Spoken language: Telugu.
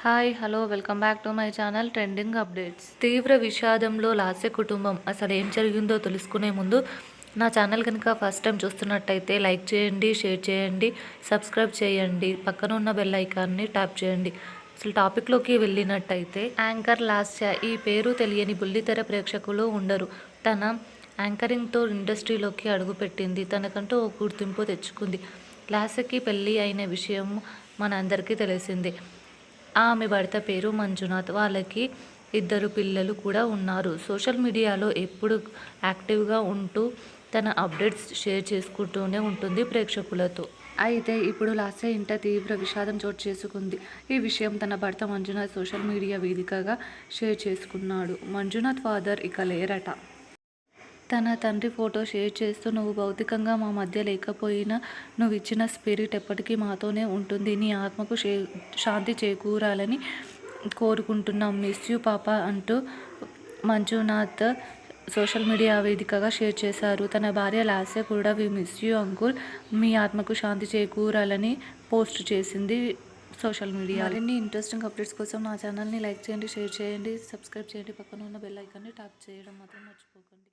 Hi hello welcome back to my channel trending updates. తీవ్ర విషాదంలో లాస్య కుటుంబం. అసలు ఏం జరిగిందో తెలుసుకునే ముందు నా ఛానల్ కనుక ఫస్ట్ టైం చూస్తున్నట్టయితే లైక్ చేయండి, షేర్ చేయండి, సబ్స్క్రైబ్ చేయండి, పక్కన ఉన్న బెల్ ఐకాన్ని ట్యాప్ చేయండి. అసలు టాపిక్లోకి వెళ్ళినట్టయితే యాంకర్ లాస్య. ఈ పేరు తెలియని బుల్లితెర ప్రేక్షకులు ఉండరు. తన యాంకరింగ్తో ఇండస్ట్రీలోకి అడుగుపెట్టింది. తనకంటూ ఓ గుర్తింపు తెచ్చుకుంది. లాస్యకి పెళ్ళి అయిన విషయం మన అందరికీ తెలిసిందే. ఆమె భర్త పేరు మంజునాథ్. వాళ్ళకి 2 పిల్లలు కూడా ఉన్నారు. సోషల్ మీడియాలో ఎప్పుడు యాక్టివ్గా ఉంటూ తన అప్డేట్స్ షేర్ చేసుకుంటూనే ఉంటుంది ప్రేక్షకులతో. అయితే ఇప్పుడు లాస్య ఇంట తీవ్ర విషాదం చోటు చేసుకుంది. ఈ విషయం తన భర్త మంజునాథ్ సోషల్ మీడియా వేదికగా షేర్ చేసుకున్నాడు. మంజునాథ్ ఫాదర్ ఇక లేరట. తన తండ్రి ఫోటో షేర్ చేస్తూ, "నువ్వు భౌతికంగా మా మధ్య లేకపోయినా నువ్విచ్చిన స్పిరిట్ ఎప్పటికీ మాతోనే ఉంటుంది. నీ ఆత్మకు శాంతి చేకూరాలని కోరుకుంటున్నాం. మిస్ యూ పాపా" అంటూ మంజునాథ్ సోషల్ మీడియా వేదికగా షేర్ చేశారు. తన భార్య లాస్య కూడా "వి మిస్ యూ అంకుల్, మీ ఆత్మకు శాంతి చేకూరాలని" పోస్ట్ చేసింది సోషల్ మీడియా. మరిన్ని ఇంట్రెస్టింగ్ అప్డేట్స్ కోసం నా ఛానల్ని లైక్ చేయండి, షేర్ చేయండి, సబ్స్క్రైబ్ చేయండి, పక్కన ఉన్న బెల్ ఐకాన్ని ట్యాప్ చేయడం మాత్రం మర్చిపోకండి.